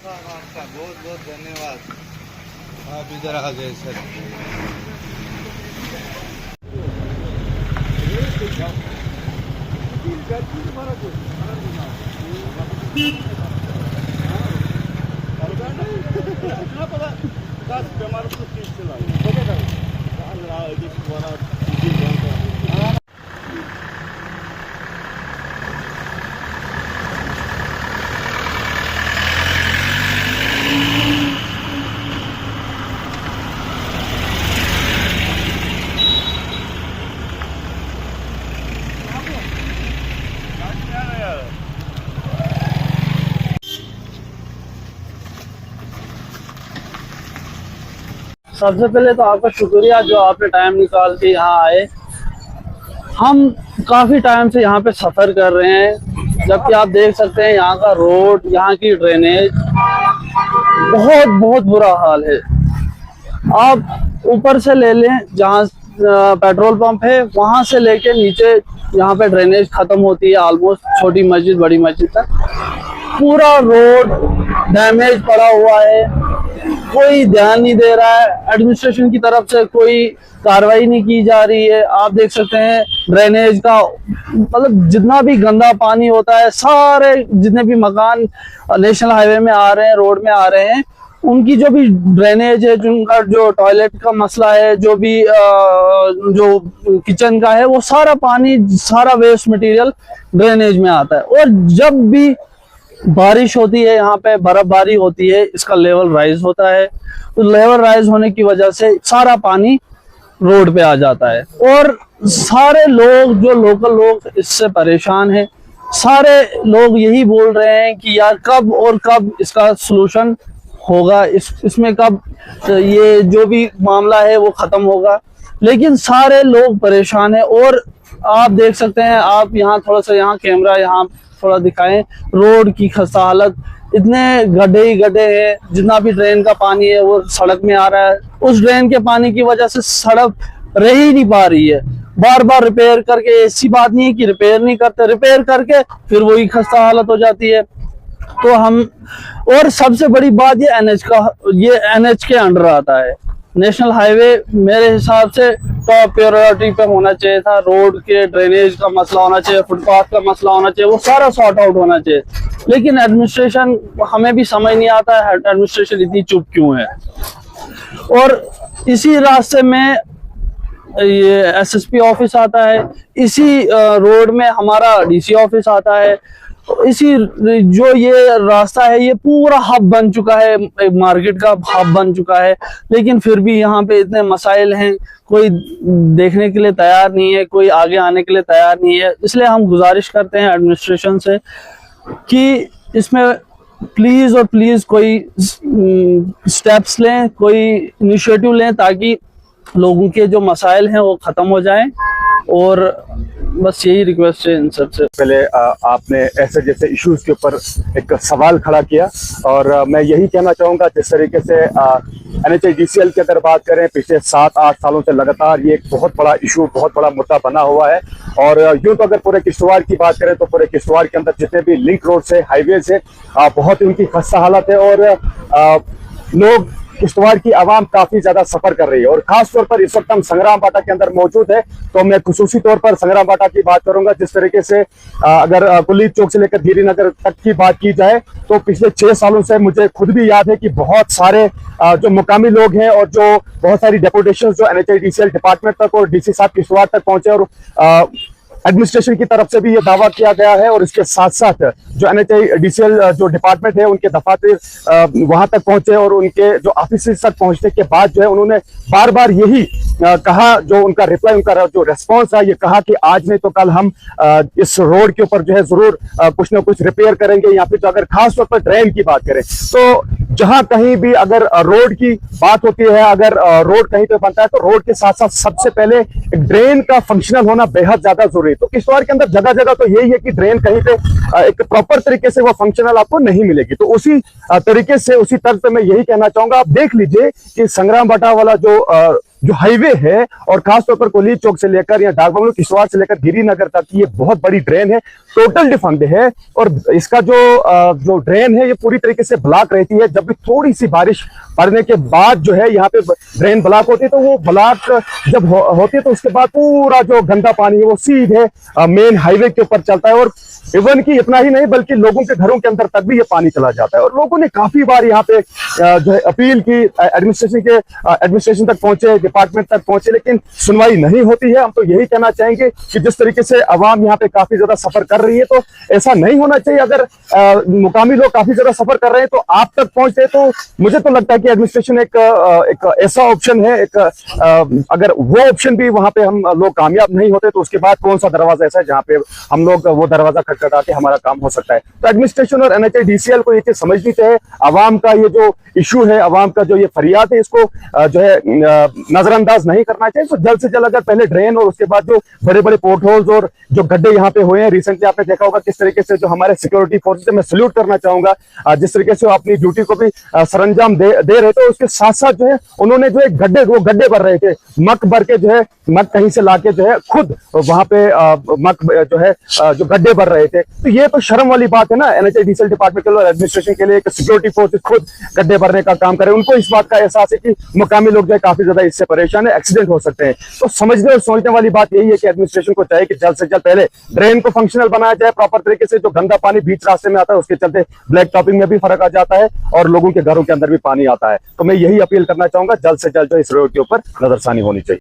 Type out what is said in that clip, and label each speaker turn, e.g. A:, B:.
A: आपका बहुत बहुत धन्यवाद। आप इधर आ गए सर।
B: सबसे पहले तो आपका शुक्रिया जो आपने टाइम निकाल के यहाँ आए। हम काफ़ी टाइम से यहाँ पे सफ़र कर रहे हैं, जबकि आप देख सकते हैं यहाँ का रोड, यहाँ की ड्रेनेज बहुत बहुत बुरा हाल है। आप ऊपर से ले लें, जहाँ पेट्रोल पंप है वहाँ से लेके नीचे यहाँ पे ड्रेनेज ख़त्म होती है ऑलमोस्ट छोटी मस्जिद बड़ी मस्जिद तक, पूरा रोड डैमेज पड़ा हुआ है। कोई ध्यान नहीं दे रहा है, एडमिनिस्ट्रेशन की तरफ से कोई कार्रवाई नहीं की जा रही है। आप देख सकते हैं ड्रेनेज का मतलब जितना भी गंदा पानी होता है, सारे जितने भी मकान नेशनल हाईवे में आ रहे हैं, रोड में आ रहे हैं, उनकी जो भी ड्रेनेज है, जिनका जो टॉयलेट का मसला है, जो भी जो किचन का है, वो सारा पानी, सारा वेस्ट मटेरियल ड्रेनेज में आता है। और जब भी बारिश होती है, यहाँ पे बर्फबारी होती है, इसका लेवल राइज होता है। तो लेवल राइज होने की वजह से सारा पानी रोड पे आ जाता है और सारे लोग, जो लोकल लोग, इससे परेशान हैं। सारे लोग यही बोल रहे हैं कि यार कब और कब इसका सलूशन होगा, इसमें कब ये जो भी मामला है वो खत्म होगा। लेकिन सारे लोग परेशान हैं। और आप देख सकते हैं, आप यहाँ थोड़ा सा यहाँ कैमरा यहाँ थोड़ा दिखाएं, रोड की खस्ता हालत, इतने गड्ढे ही गड्ढे हैं। जितना भी ड्रेन का पानी है वो सड़क में आ रहा है। उस ड्रेन के पानी की वजह से सड़क रह ही नहीं पा रही है। बार बार रिपेयर करके, ऐसी बात नहीं है कि रिपेयर नहीं करते, रिपेयर करके फिर वही खस्ता हालत हो जाती है। तो हम, और सबसे बड़ी बात ये एनएच का, ये एनएच के अंडर आता है। नेशनल हाईवे मेरे हिसाब से टॉप प्रायोरिटी पे होना चाहिए था। रोड के ड्रेनेज का मसला होना चाहिए, फुटपाथ का मसला होना चाहिए, वो सारा सॉर्ट आउट होना चाहिए। लेकिन एडमिनिस्ट्रेशन, हमें भी समझ नहीं आता है एडमिनिस्ट्रेशन इतनी चुप क्यों है। और इसी रास्ते में ये एसएसपी ऑफिस आता है, इसी रोड में हमारा डीसी ऑफिस आता है। इसी जो ये रास्ता है ये पूरा हब बन चुका है, एक मार्केट का हब बन चुका है। लेकिन फिर भी यहाँ पे इतने मसाइल हैं, कोई देखने के लिए तैयार नहीं है, कोई आगे आने के लिए तैयार नहीं है। इसलिए हम गुजारिश करते हैं एडमिनिस्ट्रेशन से कि इसमें प्लीज और प्लीज कोई स्टेप्स लें, कोई इनिशिएटिव लें, ताकि लोगों के जो मसाइल हैं वो खत्म हो जाएं। और बस यही रिक्वेस्ट है इन सबसे।
C: पहले आपने ऐसे जैसे इश्यूज के ऊपर एक सवाल खड़ा किया, और मैं यही कहना चाहूँगा, जिस तरीके से NHIDCL की अगर बात करें, पिछले 7-8 सालों से लगातार ये एक बहुत बड़ा इशू, बहुत बड़ा मुद्दा बना हुआ है। और यूँ तो अगर पूरे किश्तवाड़ की बात करें तो पूरे किश्तवाड़ के अंदर जितने भी लिंक रोड से, हाईवे से, बहुत ही उनकी खस्ता हालत है। और लोग, किश्तवाड़ की आवाम काफी ज्यादा सफर कर रही है। और खास तौर पर इस वक्त हम संग्राम बाटा के अंदर मौजूद है, तो मैं खुसूसी तौर पर संग्राम बाटा की बात करूंगा। जिस तरीके से अगर कुलीद चौक से लेकर गिरी नगर तक की बात की जाए तो पिछले 6 सालों से मुझे खुद भी याद है कि बहुत सारे जो मुकामी लोग हैं और जो बहुत सारी डेपुटेशन जो NHIDCL डिपार्टमेंट तक और DC साहब किश्तवाड़ तक पहुंचे, और एडमिनिस्ट्रेशन की तरफ से भी ये दावा किया गया है। और इसके साथ साथ जो NHIDCL जो डिपार्टमेंट है उनके दफातर वहां तक पहुंचे, और उनके जो ऑफिस तक पहुंचने के बाद जो है उन्होंने बार बार यही कहा, जो उनका रिप्लाई, उनका जो रेस्पॉन्स है, ये कहा कि आज नहीं तो कल हम इस रोड के ऊपर जो है जरूर कुछ ना कुछ रिपेयर करेंगे। या फिर तो अगर खास तौर पर ड्रेन की बात करें तो जहां कहीं भी अगर रोड की बात होती है, अगर रोड कहीं पे बनता है तो रोड के साथ साथ सबसे पहले एक ड्रेन का फंक्शनल होना बेहद ज्यादा जरूरी है। तो किश्तवाड़ के अंदर जगह जगह तो यही है कि ड्रेन कहीं पे एक प्रॉपर तरीके से वो फंक्शनल आपको नहीं मिलेगी। तो उसी तरीके से, उसी तर्ज पे मैं यही कहना चाहूंगा, आप देख लीजिए कि संग्राम बाटा वाला जो हाईवे है, और खासतौर पर कुलीद चौक से लेकर या डाक बंगलो किश्तवाड़ से लेकर गिरी नगर तक की ये बहुत बड़ी ड्रेन है। टोटल डिफंक्ट है और इसका जो ड्रेन है ये पूरी तरीके से ब्लॉक रहती है। जब भी थोड़ी सी बारिश पड़ने के बाद जो है यहाँ पे ड्रेन ब्लॉक होती है, तो वो ब्लॉक जब होती है तो उसके बाद पूरा जो गंदा पानी है वो सीधे मेन हाईवे के ऊपर चलता है। और इवन कि इतना ही नहीं बल्कि लोगों के घरों के अंदर तक भी ये पानी चला जाता है। और लोगों ने काफी बार यहाँ पे जो है अपील की, एडमिनिस्ट्रेशन तक पहुंचे, डिपार्टमेंट तक पहुंचे, लेकिन सुनवाई नहीं होती है। हम तो यही कहना चाहेंगे कि जिस तरीके से आवाम यहाँ पे काफी ज्यादा सफर कर रही है तो ऐसा नहीं होना चाहिए। अगर मुकामी लोग काफी ज्यादा सफर कर रहे हैं तो आप तक पहुंचते, तो मुझे तो लगता है कि एडमिनिस्ट्रेशन एक ऐसा ऑप्शन है, अगर वो ऑप्शन भी वहां पे हम लोग कामयाब नहीं होते तो उसके बाद कौन सा दरवाजा ऐसा है जहाँ पे हम लोग वो दरवाजा खटखटा के हमारा काम हो सकता है। तो एडमिनिस्ट्रेशन और NHIDCL को ये चीज समझनी चाहिए। आवाम का ये जो इशू है, आवाम का जो ये फरियाद है, इसको जो है नजरअंदाज नहीं करना चाहिए। तो जल्द से जल्द अगर पहले ड्रेन और उसके बाद जो बड़े बड़े पोर्ट होल्स और जो गड्ढे यहाँ पे हुए हैं, रिसेंटली आपने देखा होगा किस तरीके से जो हमारे सिक्योरिटी फोर्सेस, मैं सल्यूट करना चाहूंगा जिस तरीके से वो अपनी ड्यूटी को भी सरंजाम दे रहे थे। उसके साथ साथ जो है उन्होंने जो है गड्ढे भर रहे थे, मक भर के जो है मक कहीं से लाके जो है खुद वहां पे मक जो है जो गड्ढे भर रहे थे। तो ये तो शर्म वाली बात है ना। NHIDCL डिपार्टमेंट के लिए, एडमिनिस्ट्रेशन के लिए सिक्योरिटी फोर्सेस खुद गड्ढे भरने का काम करे। उनको इस बात का एहसास है कि मुकामी लोग जो है काफी ज्यादा इससे परेशान है, एक्सीडेंट हो सकते हैं। तो समझने और सोचने वाली बात यही है कि एडमिनिस्ट्रेशन को चाहिए कि जल्द से जल्द पहले ड्रेन को फंक्शनल बनाया जाए प्रॉपर तरीके से। जो गंदा पानी बीच रास्ते में आता है उसके चलते ब्लैक टॉपिंग में भी फर्क आ जाता है और लोगों के घरों के अंदर भी पानी आता है। तो मैं यही अपील करना चाहूंगा, जल्द से जल्द जो इस रोड के ऊपर नजरसानी होनी चाहिए।